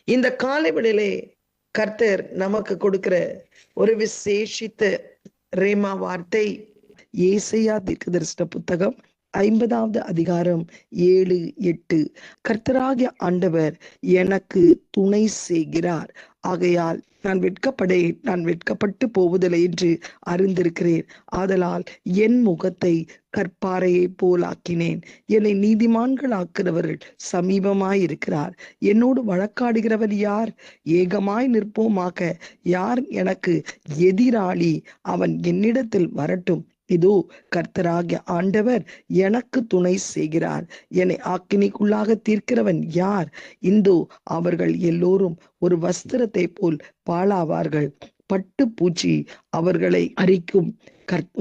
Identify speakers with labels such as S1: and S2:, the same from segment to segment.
S1: இந்த காலை வேளையிலே கர்த்தர் நமக்கு கொடுக்கிற ஒரு விசேஷித்த ரேமா வார்த்தை ஏசாயா தீர்க்கதரிசன புத்தகம் 50வது அதிகாரம் 7, 8. கர்த்தராகிய ஆண்டவர் எனக்கு துணை செய்கிறார், ஆகையால் நான் வெட்கப்படேன், நான் வெட்கப்பட்டு போவதில்லை என்று அறிந்திருக்கிறேன். ஆதலால் என் முகத்தை கற்பாறையை போல் ஆக்கினேன். என்னை நீதிமான்கள் ஆக்கிறவர்கள் சமீபமாயிருக்கிறார். என்னோடு வழக்காடுகிறவர் யார்? ஏகமாய் நிற்போமாக. யார் எனக்கு எதிராளி? அவன் என்னிடத்தில் வரட்டும். இதோ கர்த்தராகிய ஆண்டவர் எனக்கு துணை செய்கிறார். என்னை ஆக்கினிக்குள்ளாக தீர்க்கிறவன் யார்? இந்தோ அவர்கள் எல்லோரும் ஒரு வஸ்திரத்தை போல் பாழாவார்கள். பட்டு பூச்சி அவர்களை அரிக்கும்.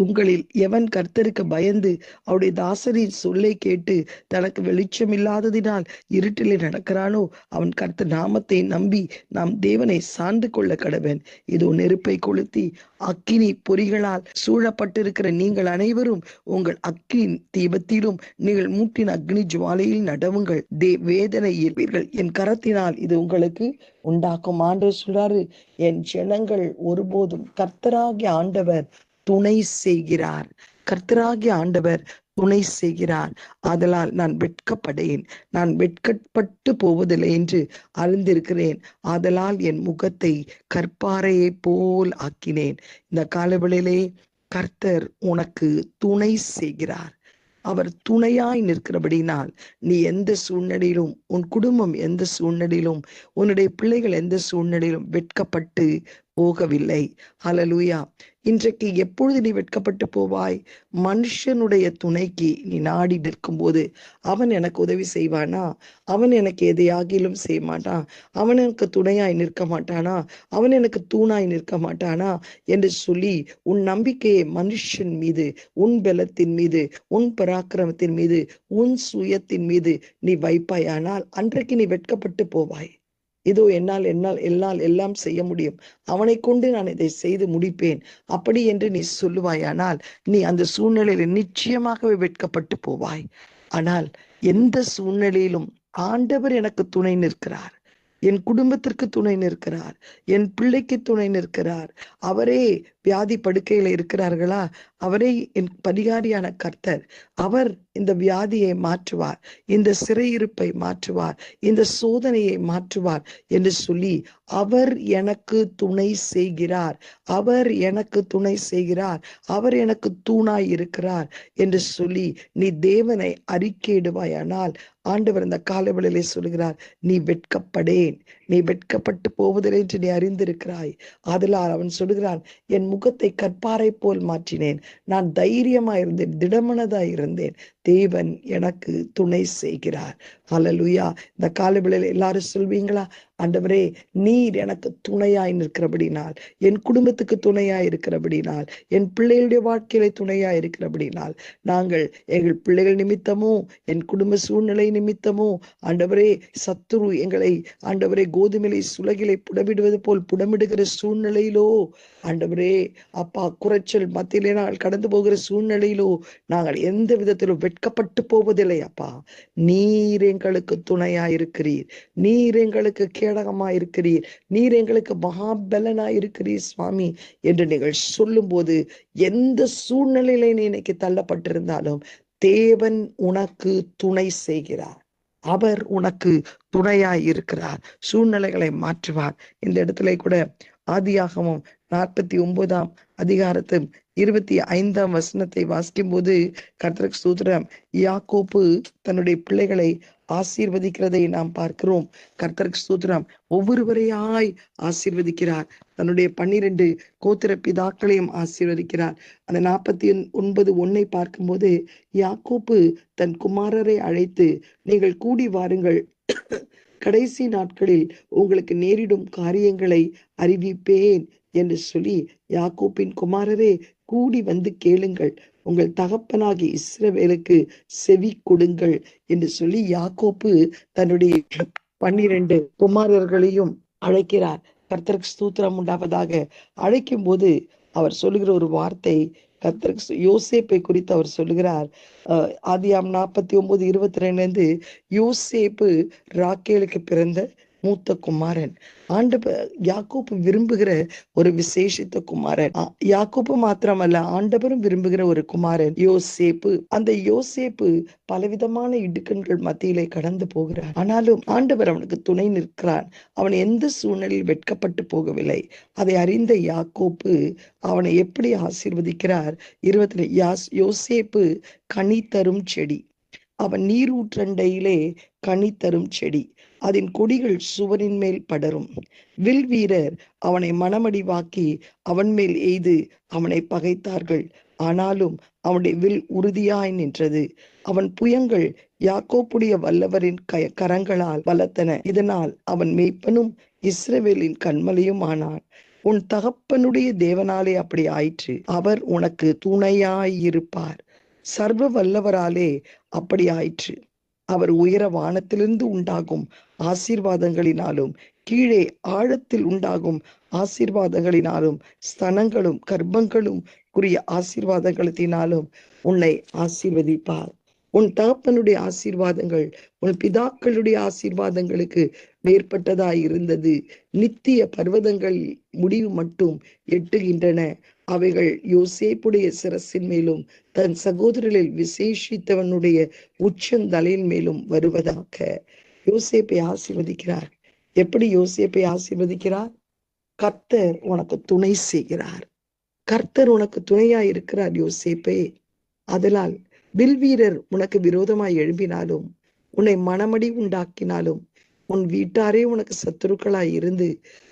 S1: உங்களில் எவன் கர்த்தருக்கு பயந்து அவருடைய தாசரின் சொல்லை கேட்டு தனக்கு வெளிச்சம் இல்லாததினால் இருட்டிலே நடக்கிறானோ, அவன் கர்த்தர் நாமத்தை நம்பி நாம் தேவனை சார்ந்து கொள்ள கடவன். இதோ நெருப்பை கொளுத்தி அக்கினி பொறிகளால் சூழப்பட்டிருக்கிற நீங்கள் அனைவரும் உங்கள் அக்கினி தீபத்திலும் நீங்கள் மூட்டின் அக்னி ஜுவாலையில் நடவுங்கள். வேதனையில் என் கரத்தினால் இது உங்களுக்கு உண்டாக்கும். ஆண்டவர் சொல்றாரு, என் ஜனங்கள் ஒருபோதும் கர்த்தராகிய ஆண்டவர் துணை செய்கிறார். கர்த்தராகிய ஆண்டவர் துணை செய்கிறார். ஆதலால் நான் வெட்கப்படேன், நான் வெட்கப்பட்டு போவதில்லை என்று அறிந்திருக்கிறேன். ஆதலால் என் முகத்தை கற்பாறையை போல் ஆக்கினேன். இந்த காலவெளியிலே கர்த்தர் உனக்கு துணை செய்கிறார். அவர் துணையாய் நிற்கிறபடினால் நீ எந்த சூழ்நிலையிலும், உன் குடும்பம் எந்த சூழ்நிலையிலும், உன்னுடைய பிள்ளைகள் எந்த சூழ்நிலையிலும் வெட்கப்பட்டு போகவில்லை. ஹல்லேலூயா. இன்றைக்கு எப்பொழுது நீ வெட்கப்பட்டு போவாய்? மனுஷனுடைய துணைக்கு நீ நாடி நிற்கும் போது அவன் எனக்கு உதவி செய்வானா? அவன் எனக்கு எதையாகிலும் செய்ய மாட்டான்? அவன் எனக்கு துணையாய் நிற்க மாட்டானா? அவன் எனக்கு தூணாய் நிற்க மாட்டானா என்று சொல்லி உன் நம்பிக்கையை மனுஷன் மீது, உன் பலத்தின் மீது, உன் பராக்கிரமத்தின் மீது, உன் சுயத்தின் மீது நீ வைப்பாயானால் அன்றைக்கு நீ வெட்கப்பட்டு போவாய். இதோ என்னால் எல்லாம் செய்ய முடியும், அவனை கொண்டு நான் இதை செய்து முடிப்பேன் அப்படி என்று நீ சொல்லுவாயானால் நீ அந்த சூழ்நிலையில நிச்சயமாகவே வெட்கப்பட்டு போவாய். ஆனால் எந்த சூழ்நிலையிலும் ஆண்டவர் எனக்கு துணை நிற்கிறார், என் குடும்பத்திற்கு துணை நிற்கிறார், என் பிள்ளைக்கு துணை நிற்கிறார். அவரே வியாதி படுக்கையில இருக்கிறார்களா, அவரே என் பரிகாரியான கர்த்தர். அவர் இந்த வியாதியை மாற்றுவார், இந்த சிறையிருப்பை மாற்றுவார், இந்த சோதனையை மாற்றுவார் என்று சொல்லி அவர் எனக்கு துணை செய்கிறார், அவர் எனக்கு துணை செய்கிறார், அவர் எனக்கு தூணாய் இருக்கிறார் என்று சொல்லி நீ தேவனை அறிக்கையிடுவாயானால் ஆண்டவர் இந்த காலவெளியிலே சொல்கிறார், நீ வெட்கப்படேன், நீ வெட்கப்பட்டு போவதில்லை என்று நீ அறிந்திருக்கிறாய். ஆதலால் அவன் சொல்கிறான், என் முகத்தை கற்பாறை போல் மாற்றினேன், நான் தைரியமாயிருந்தேன், திடமனதாயிருந்தேன், தேவன் எனக்கு துணை செய்கிறார். ஹல்லேலூயா. இந்த காலவெளியில எல்லாரும் சொல்வீங்களா, ஆண்டவரே நீர் எனக்கு துணையாய் நிற்கிறபடினால், என் குடும்பத்துக்கு துணையாய் இருக்கிறபடினால், என் பிள்ளைகளுடைய வாழ்க்கையில துணையாய் இருக்கிறபடினால், நாங்கள் எங்கள் பிள்ளைகள் நிமித்தமோ என் குடும்ப சூழ்நிலை நிமித்தமோ ஆண்டவரே சத்துரு எங்களை ஆண்டவரே கோதுமையை சுலகிலை புடமிடுவது போல் புடமிடுகிற சூழ்நிலையிலோ, ஆண்டவரே அப்பா குறைச்சல் மத்தியிலே நாங்கள் கடந்து போகிற சூழ்நிலையிலோ நாங்கள் எந்த விதத்திலும் வெட்கப்பட்டு போவதில்லை. அப்பா நீர் எங்களுக்கு துணையாயிருக்கிறீர், நீர் எங்களுக்கு கேடகமாயிருக்கிறீர், நீர் எங்களுக்கு மகாபலனாயிருக்கிறீர் சுவாமி என்று நீங்கள் சொல்லும் போது எந்த சூழ்நிலையில நீ இன்னைக்கு தள்ளப்பட்டிருந்தாலும் தேவன் உனக்கு துணை செய்கிறார், அவர் உனக்கு துணையாய் இருக்கிறார், சூழ்நிலைகளை மாற்றுவார். இந்த இடத்துல கூட ஆதியாகமம் 49ஆம் அதிகாரத்து 25ஆம் வசனத்தை வாசிக்கும் போது கர்த்தருக்கு ஸ்தோத்திரம், யாக்கோபு தன்னுடைய பிள்ளைகளை ஆசீர்வதிக்கிறதை நாம் பார்க்கிறோம். கர்த்தருக்கு ஸ்தோத்திரம், ஒவ்வொருவரையாய் ஆசீர்வதிக்கிறார், தன்னுடைய 12 கோத்திர பிதாக்களையும் ஆசீர்வதிக்கிறார். அந்த 49:1 பார்க்கும்போது யாக்கோபு தன் குமாரரை அழைத்து, நீங்கள் கூடி வாருங்கள், கடைசி நாட்களில் உங்களுக்கு நேரிடும் காரியங்களை அறிவிப்பேன் என்று சொல்லி, யாக்கோப்பின் குமாரரே கூடி வந்து கேளுங்கள், உங்கள் தகப்பனாகி இஸ்ரவேலுக்கு செவி கொடுங்கள் என்று சொல்லி யாக்கோப்பு தன்னுடைய 12 குமாரர்களையும் அழைக்கிறார். கர்த்தருக்கு ஸ்தோத்திரம் உண்டாவதாக. அழைக்கும் போது அவர் சொல்லுகிற ஒரு வார்த்தை, கர்த்தருக்கு யோசேப்பை குறித்து அவர் சொல்லுகிறார். ஆதியாம் 49:22 யோசேப்பு ராக்கேலுக்கு பிறந்த மூத்த குமாரன். ஆண்டவர் யாக்கோப்பு விரும்புகிற ஒரு விசேஷித்த குமாரன். யாக்கோப்பு மாத்திரமல்ல, ஆண்டவரும் விரும்புகிற ஒரு குமாரன் யோசேப்பு. அந்த யோசேப்பு பலவிதமான இடுக்கண்கள் மத்தியிலே கடந்து போகிறார். ஆனாலும் ஆண்டவர் அவனுக்கு துணை நிற்கிறார். அவன் எந்த சூழ்நிலையில் வெட்கப்பட்டு போகவில்லை. அதை அறிந்த யாக்கோப்பு அவனை எப்படி ஆசீர்வதிக்கிறார்? 20 யோசேப்பு கனி தரும் செடி. அவன் நீரூற்றண்டையிலே கனி தரும் செடி. அதன் கொடிகள் சுவரின் மேல் படரும். வில் வீரர் அவனை மனமடிவாக்கி அவன் மேல் எய்து அவனை பகைத்தார்கள். ஆனாலும் அவனுடைய வில் உறுதியாய் நின்றது. அவன் புயங்கள் யாக்கோப்புடைய வல்லவரின் கரங்களால் பலத்தன. இதனால் அவன் மேய்ப்பனும் இஸ்ரவேலின் கண்மலையும் ஆனான். உன் தகப்பனுடைய தேவனாலே அப்படி ஆயிற்று. அவர் உனக்கு துணையாயிருப்பார். சர்வ வல்லவராலே அப்படி ஆயிற்று. அவர் உயர வானத்திலிருந்து உண்டாகும் ஆசீர்வாதங்களினாலும் கீழே ஆழத்தில் உண்டாகும் ஆசீர்வாதங்களினாலும் ஸ்தனங்களும் கர்ப்பங்களும் குறிய ஆசீர்வாதங்களினாலும் உன்னை ஆசீர்வதிப்பார். உன் தகப்பனுடைய ஆசீர்வாதங்கள் உன் பிதாக்களுடைய ஆசீர்வாதங்களுக்கு மேற்பட்டதாய் இருந்தது. நித்திய பர்வதங்கள் முடிவு மட்டும் எட்டுகின்றன. அவைகள் யோசேப்புடைய சிரசின் மேலும் தன் சகோதரர்களில் விசேஷித்தவனுடைய உச்சந்தலையின் மேலும் வருவதாக. யோசேப்பை ஆசீர்வதிக்கிறார். எப்படி யோசேப்பை ஆசீர்வதிக்கிறார்? கர்த்தர் உனக்கு துணை செய்கிறார். கர்த்தர் உனக்கு துணையா இருக்கிறார் யோசேப்பே. அதனால் வில் வீரர் உனக்கு விரோதமாய் எழும்பினாலும், உன்னை மனமடி உண்டாக்கினாலும், உன் வீட்டாரே உனக்கு சத்துருக்களாய் இருந்து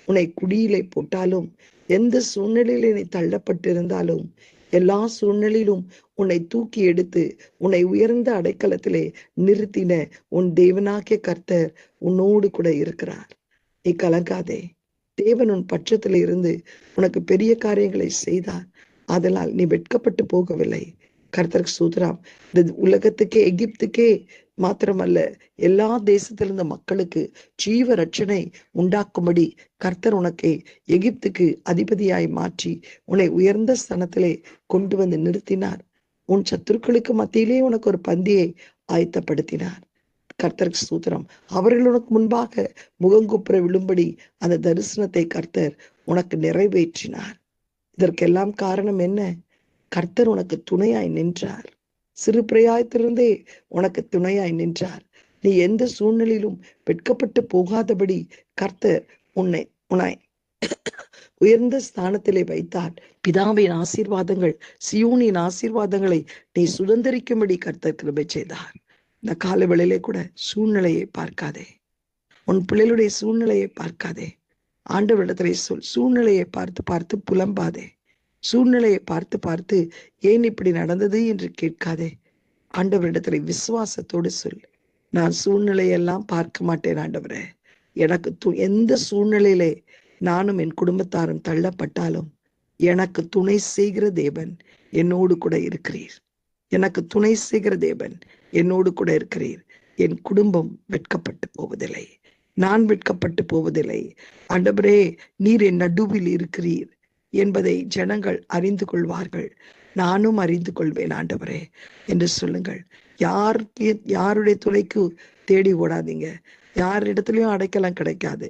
S1: உன்னை குடியிலே போட்டாலும், எந்த சூழ்நிலையில நீ தள்ளப்பட்டிருந்தாலும், எல்லா சூழ்நிலையிலும் உன்னை தூக்கி எடுத்து உன்னை உயர்ந்த அடைக்கலத்திலே நிறுத்தின உன் தேவனாகிய கர்த்தர் உன்னோடு கூட இருக்கிறார். நீ கலங்காதே. தேவன் உன் பட்சத்தில் இருந்து உனக்கு பெரிய காரியங்களை செய்தார். அதனால் நீ வெட்கப்பட்டு போகவில்லை. கர்த்தருக்கு ஸ்தோத்திரம். இந்த உலகத்துக்கே, எகிப்துக்கே மாத்திரமல்ல, எல்லா தேசத்திலிருந்த மக்களுக்கு ஜீவ ரட்சனை உண்டாக்கும்படி கர்த்தர் உனக்கு எகிப்துக்கு அதிபதியாய் மாற்றி உன்னை உயர்ந்த ஸ்தானத்திலே கொண்டு வந்து நிறுத்தினார். உன் சத்துருக்களுக்கு மத்தியிலே உனக்கு ஒரு பந்தியை ஆயத்தப்படுத்தினார். கர்த்தருக்கு ஸ்தோத்திரம். அவர்கள் உனக்கு முன்பாக முகங்குப்புற விழும்படி அந்த தரிசனத்தை கர்த்தர் உனக்கு நிறைவேற்றினார். இதற்கெல்லாம் காரணம் என்ன? கர்த்தர் உனக்கு துணையாய் நின்றார். சிறு பிராயத்திலிருந்தே உனக்கு துணையாய் நின்றார். நீ எந்த சூழ்நிலையிலும் வெட்கப்பட்டு போகாதபடி கர்த்தர் உன்னை உயர்ந்த ஸ்தானத்திலே வைத்தார். பிதாவின் ஆசீர்வாதங்கள், சியோனின் ஆசீர்வாதங்களை நீ சுதந்திரிக்கும்படி கர்த்தர் கிருபை செய்தார். இந்த காலவேளையிலே கூட சூழ்நிலையை பார்க்காதே. உன் பிள்ளைகளுடைய சூழ்நிலையை பார்க்காதே. ஆண்டவரிடத்திலே சொல். சூழ்நிலையை பார்த்து பார்த்து புலம்பாதே. சூழ்நிலையை பார்த்து பார்த்து ஏன் இப்படி நடந்தது என்று கேட்காதே. ஆண்டவரிடத்திலே விசுவாசத்தோடு சொல். நான் சூழ்நிலையெல்லாம் பார்க்க மாட்டேன் ஆண்டவரே. எனக்கு எந்த சூழ்நிலையிலே நானும் என் குடும்பத்தாரும் தள்ளப்பட்டாலும் எனக்கு துணை செய்கிற தேவன் என்னோடு கூட இருக்கிறீர். எனக்கு துணை செய்கிற தேவன் என்னோடு கூட இருக்கிறீர். என் குடும்பம் வெட்கப்பட்டு போவதில்லை. நான் வெட்கப்பட்டு போவதில்லை. ஆண்டவரே, நீர் என் நடுவில் இருக்கிறீர் என்பதை ஜனங்கள் அறிந்து கொள்வார்கள். நானும் அறிந்து கொள்வேன் ஆண்டவரே என்று சொல்லுங்கள். யாருடைய துணைக்கு தேடி ஓடாதீங்க. யாரிடத்துலயும் அடைக்கலம் கிடைக்காது.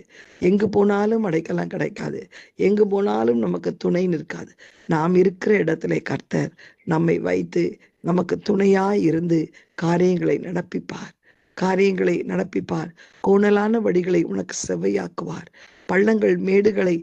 S1: எங்கு போனாலும் அடைக்கலம் கிடைக்காது. எங்கு போனாலும் நமக்கு துணை நிற்காது. நாம் இருக்கிற இடத்துல கர்த்தர் நம்மை வைத்து நமக்கு துணையாய் இருந்து காரியங்களை நடப்பிப்பார். கோணலான வழிகளை உனக்கு செவ்வையாக்குவார். பள்ளங்கள் மேடுகளை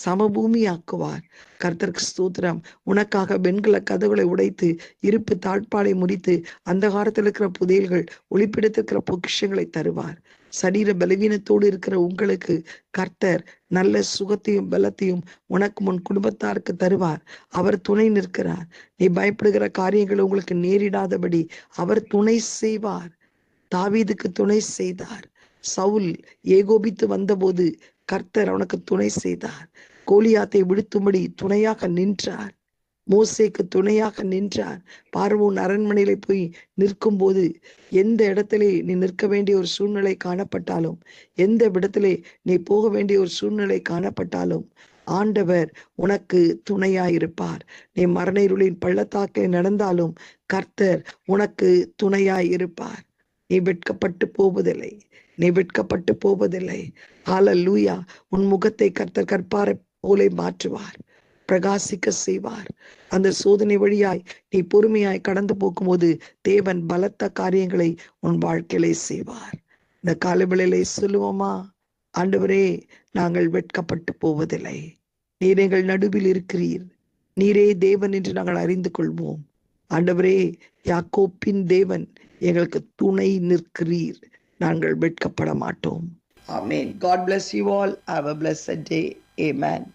S1: சமபூமியாக்குவார். கர்த்தருக்கு ஸ்தோத்திரம். உனக்காக வெண்கல கதவுகளை உடைத்து இருப்பு தாழ்பாலை முறித்து அந்த காலத்தில் இருக்கிற புதையல்கள் ஒளிப்பிடத்திருக்கிற பொக்கிஷங்களை தருவார். சரீர பலவீனத்தோடு இருக்கிற உங்களுக்கு கர்த்தர் நல்ல சுகத்தையும் பலத்தையும் உனக்கு முன் குடும்பத்தாருக்கு தருவார். அவர் துணை நிற்கிறார். நீ பயப்படுகிற காரியங்கள் உங்களுக்கு நேரிடாதபடி அவர் துணை செய்வார். தாவீதுக்கு துணை செய்தார். சவுல் ஏகோபித்து வந்தபோது கர்த்தர் அவனுக்கு துணை செய்தார். கோலியாத்தை விழுத்தும்படி துணையாக நின்றார். மோசேக்கு துணையாக நின்றார். பார்வோன் அரண்மனையில போய் நிற்கும் போது எந்த இடத்திலே நீ நிற்க வேண்டிய ஒரு சூழ்நிலை காணப்பட்டாலும், எந்த இடத்திலே நீ போக வேண்டிய ஒரு சூழ்நிலை காணப்பட்டாலும் ஆண்டவர் உனக்கு துணையாயிருப்பார். நீ மரண இருளின் பள்ளத்தாக்கை நடந்தாலும் கர்த்தர் உனக்கு துணையாயிருப்பார். நீ வெட்கப்பட்டு போவதில்லை. நீ வெட்கப்பட்டு போவதில்லை. ஹalleluya. உன் முகத்தை கர்த்தர் கற்பாரை போல மாற்றுவார், பிரகாசிக்க செய்வார். அந்த சோதனை வழியாய் நீ பொறுமையாய் கடந்து போகும்போது தேவன் பலத்த காரியங்களை உன் வாழ்க்கையிலே செய்வார். இந்த காலவேளையிலே சொல்லுவோமா, ஆண்டவரே, நாங்கள் வெட்கப்பட்டு போவதில்லை. நீர் எங்கள் நடுவில் இருக்கிறீர். நீரே தேவன் என்று நாங்கள் அறிந்து கொள்வோம். ஆண்டவரே, யாக்கோப்பின் தேவன் எங்களுக்கு துணை நிற்கிறீர். நாங்கள் வெட்கப்பட மாட்டோம். ஆமென். God bless you all. Have a blessed day. Amen.